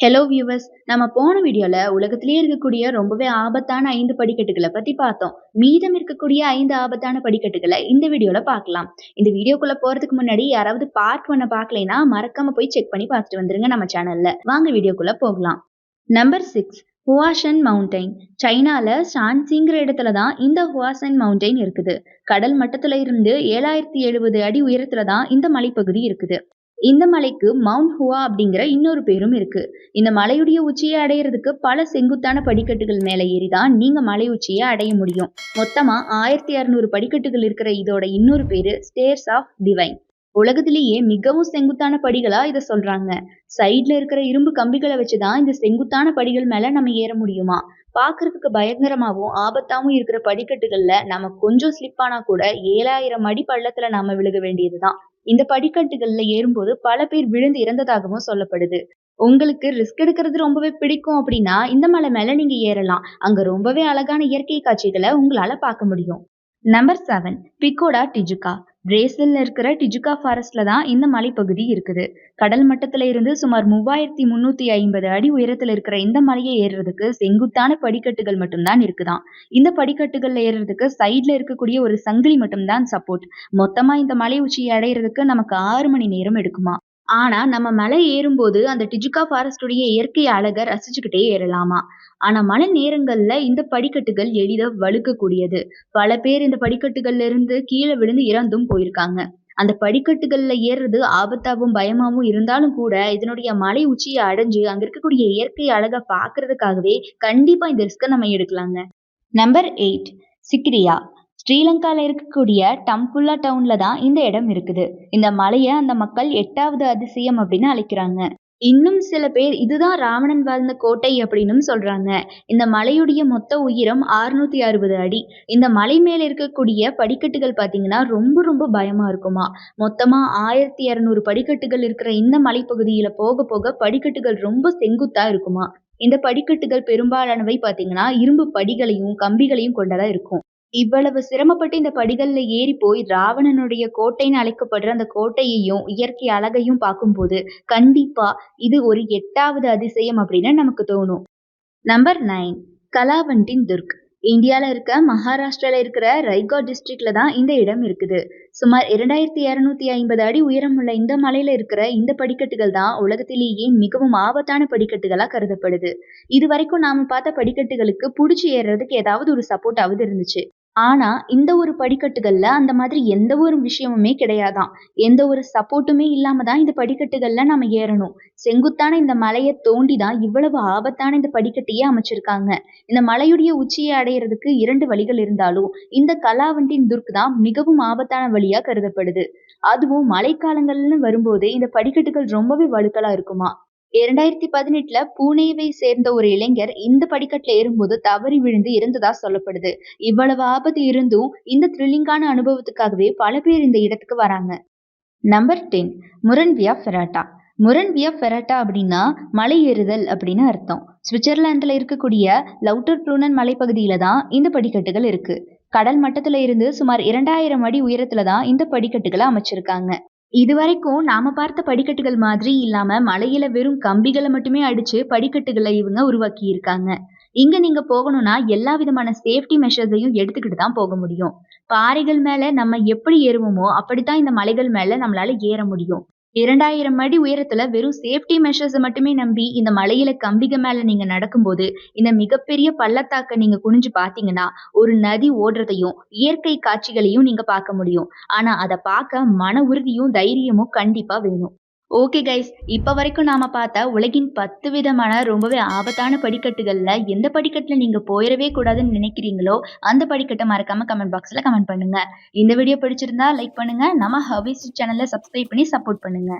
Hello viewers, நம்ம போன வீடியோல உலகத்திலேயே இருக்கக்கூடிய ரொம்பவே ஆபத்தான 5 படிக்கட்டுகளை பத்தி பார்த்தோம். மீதம் இருக்கக்கூடிய 5 ஆபத்தான படிக்கட்டுகளை இந்த வீடியோல பார்க்கலாம். இந்த வீடியோக்குள்ள போறதுக்கு முன்னாடி யாராவது பார்ட் 1 பார்க்கலைன்னா மறக்காம போய் செக் பண்ணி பார்த்துட்டு வந்துருங்க நம்ம சேனல்ல. வாங்க வீடியோக்குள்ள போகலாம். Number 6, Huashan mountain. சைனால ஷான்சிங்கிற இடத்துல தான் இந்த ஹுவாஷன் மவுண்டைன் இருக்குது. கடல் மட்டத்துல இருந்து 7070 அடி உயரத்துல தான் இந்த மலைப்பகுதி இருக்குது. இந்த மலைக்கு மவுண்ட் ஹுவா அப்படிங்கிற இன்னொரு பேரும் இருக்கு. இந்த மலையுடைய உச்சியை அடையிறதுக்கு பல செங்குத்தான படிக்கட்டுகள் மேல ஏறிதான் நீங்க மலை உச்சியை அடைய முடியும். மொத்தமா 1600 படிக்கட்டுகள் இருக்கிற இதோட இன்னொரு பேரு ஸ்டேர்ஸ் ஆஃப் டிவைன். உலகத்திலேயே மிகவும் செங்குத்தான படிகளா இத சொல்றாங்க. சைட்ல இருக்கிற இரும்பு கம்பிகளை வச்சுதான் இந்த செங்குத்தான படிகள் மேல நம்ம ஏற முடியுமா. பாக்குறதுக்கு பயங்கரமாவும் ஆபத்தாவும் இருக்கிற படிக்கட்டுகள்ல நம்ம கொஞ்சம் ஸ்லிப் ஆனா கூட 7000 அடி பள்ளத்துல நாம விழுக வேண்டியதுதான். இந்த படிக்கட்டுகள்ல ஏறும்போது பல பேர் விழுந்து இறந்ததாகவும் சொல்லப்படுது. உங்களுக்கு ரிஸ்க் எடுக்கிறது ரொம்பவே பிடிக்கும் அப்படின்னா இந்த மலை மேல நீங்க ஏறலாம். அங்க ரொம்பவே அழகான இயற்கை காட்சிகளை உங்களால பார்க்க முடியும். நம்பர் 7, பிகோடா டிஜுகா. பிரேசில்ல இருக்கிற டிஜுகா ஃபாரஸ்ட்ல தான் இந்த மலைப்பகுதி இருக்குது. கடல் மட்டத்துல இருந்து சுமார் 3350 அடி உயரத்துல இருக்கிற இந்த மலையை ஏறுறதுக்கு செங்குத்தான படிக்கட்டுகள் மட்டும்தான் இருக்குதாம். இந்த படிக்கட்டுகள்ல ஏறுறதுக்கு சைட்ல இருக்கக்கூடிய ஒரு சங்கிலி மட்டும்தான் சப்போர்ட். மொத்தமா இந்த மலை உச்சியை அடையிறதுக்கு நமக்கு 6 மணி நேரம் எடுக்குமா. ஆனா நம்ம மலை ஏறும்போது அந்த டிஜுகா ஃபாரஸ்டுடைய இயற்கை அழகை ரசிச்சுக்கிட்டே ஏறலாமா. ஆனா மழை நேரங்கள்ல இந்த படிக்கட்டுகள் எளிதா வழுக்கக்கூடியது. பல பேர் இந்த படிக்கட்டுகள்ல இருந்து கீழே விழுந்து இறந்தும் போயிருக்காங்க. அந்த படிக்கட்டுகள்ல ஏறுறது ஆபத்தாவும் பயமாவும் இருந்தாலும் கூட இதனுடைய மலை உச்சியை அடைஞ்சு அங்க இருக்கக்கூடிய இயற்கை அழகை பாக்குறதுக்காகவே கண்டிப்பா இந்த ரிஸ்க நம்ம எடுக்கலாங்க. நம்பர் 8, சிக்ரியா. ஸ்ரீலங்கால இருக்கக்கூடிய டம்புல்லா டவுன்ல தான் இந்த இடம் இருக்குது. இந்த மலைய அந்த மக்கள் 8வது அதிசயம் அப்படின்னு அழைக்கிறாங்க. இன்னும் சில பேர் இதுதான் ராவணன் வாழ்ந்த கோட்டை அப்படின்னு சொல்றாங்க. இந்த மலையுடைய மொத்த உயரம் 660 அடி. இந்த மலை மேல இருக்கக்கூடிய படிக்கட்டுகள் பாத்தீங்கன்னா ரொம்ப ரொம்ப பயமா இருக்குமா. மொத்தமா 1200 படிக்கட்டுகள் இருக்கிற இந்த மலைப்பகுதியில போக போக படிக்கட்டுகள் ரொம்ப செங்குத்தா இருக்குமா. இந்த படிக்கட்டுகள் பெரும்பாலானவை பாத்தீங்கன்னா இரும்பு படிகளையும் கம்பிகளையும் கொண்டதா இருக்கும். இவ்வளவு சிரமப்பட்டு இந்த படிகள்ல ஏறி போய் ராவணனுடைய கோட்டைன்னு அழைக்கப்படுற அந்த கோட்டையையும் இயற்கை அழகையும் பார்க்கும்போது கண்டிப்பா இது ஒரு 8வது அதிசயம் அப்படின்னு நமக்கு தோணும். நம்பர் 9, கலாவண்டின் துர்க். இந்தியால இருக்க மகாராஷ்டிரால இருக்கிற ரைகாட் டிஸ்ட்ரிக்ட்ல தான் இந்த இடம் இருக்குது. சுமார் 2250 அடி உயரமுள்ள இந்த மலையில இருக்கிற இந்த படிக்கட்டுகள் தான் உலகத்திலேயே மிகவும் ஆபத்தான படிக்கட்டுகளா கருதப்படுது. இது வரைக்கும் நாம பார்த்த படிக்கட்டுகளுக்கு புடிச்சு ஏறுறதுக்கு ஏதாவது ஒரு சப்போர்ட்டாவது இருந்துச்சு. ஆனா இந்த ஒரு படிக்கட்டுகள்ல அந்த மாதிரி எந்த ஒரு விஷயமுமே கிடையாதாம். எந்த ஒரு சப்போர்ட்டுமே இல்லாம தான் இந்த படிக்கட்டுகள்ல நம்ம ஏறணும். செங்குத்தான இந்த மலையை தோண்டி தான் இவ்வளவு ஆபத்தான இந்த படிக்கட்டையே அமைச்சிருக்காங்க. இந்த மலையுடைய உச்சியை அடையிறதுக்கு 2 வழிகள் இருந்தாலும் இந்த கலாவண்டின் துர்க் தான் மிகவும் ஆபத்தான வழியா கருதப்படுது. அதுவும் மழைக்காலங்கள்னு வரும்போது இந்த படிக்கட்டுகள் ரொம்பவே வழுக்கலா இருக்குமா. 2018ல பூனேவை சேர்ந்த ஒரு இளைஞர் இந்த படிக்கட்டுல ஏறும்போது தவறி விழுந்து இறந்ததா சொல்லப்படுது. இவ்வளவு ஆபத்து இருந்தும் இந்த த்ரில்லிங்கான அனுபவத்துக்காகவே பல பேர் இந்த இடத்துக்கு வராங்க. நம்பர் 10, முரன்வியா ஃபெராட்டா. முரன்வியா ஃபெராட்டா அப்படின்னா மலை ஏறுதல் அப்படின்னு அர்த்தம். சுவிட்சர்லாந்துல இருக்கக்கூடிய லவுட்டர் ப்ளூனன் மலைப்பகுதியில தான் இந்த படிக்கட்டுகள் இருக்கு. கடல் மட்டத்துல இருந்து சுமார் 2000 அடி உயரத்துல தான் இந்த படிக்கட்டுகளை அமைச்சிருக்காங்க. இதுவரைக்கும் நாம பார்த்த படிக்கட்டுகள் மாதிரி இல்லாம மலையில வெறும் கம்பிகளை மட்டுமே அடிச்சு படிக்கட்டுகளை இவங்க உருவாக்கி இருக்காங்க. இங்க நீங்க போகணும்னா எல்லா விதமான சேஃப்டி மெஷர்ஸையும் எடுத்துக்கிட்டு தான் போக முடியும். பாறைகள் மேல நம்ம எப்படி ஏறுவோமோ அப்படித்தான் இந்த மலைகள் மேல நம்மளால ஏற முடியும். 2000 அடி உயரத்துல வெறும் சேஃப்டி மெஷர்ஸை மட்டுமே நம்பி இந்த மலையில கம்பிக மேல நீங்க நடக்கும்போது இந்த மிகப்பெரிய பள்ளத்தாக்க நீங்க குனிஞ்சு பாத்தீங்கன்னா ஒரு நதி ஓடுறதையும் இயற்கை காட்சிகளையும் நீங்க பார்க்க முடியும். ஆனா அதை பார்க்க மன உறுதியும் தைரியமும் கண்டிப்பா வேணும். ஓகே கைஸ், இப்ப வரைக்கும் நாம பார்த்த உலகின் 10 விதமான ரொம்பவே ஆபத்தான படிக்கட்டுகள்ல எந்த படிக்கட்டுல நீங்க போயிடவே கூடாதுன்னு நினைக்கிறீங்களோ அந்த படிக்கட்டை மறக்காம கமெண்ட் பாக்ஸ்ல கமெண்ட் பண்ணுங்க. இந்த வீடியோ பிடிச்சிருந்தா லைக் பண்ணுங்க. நம்ம ஹர்விஸ் சேனலை சப்ஸ்கிரைப் பண்ணி சப்போர்ட் பண்ணுங்க.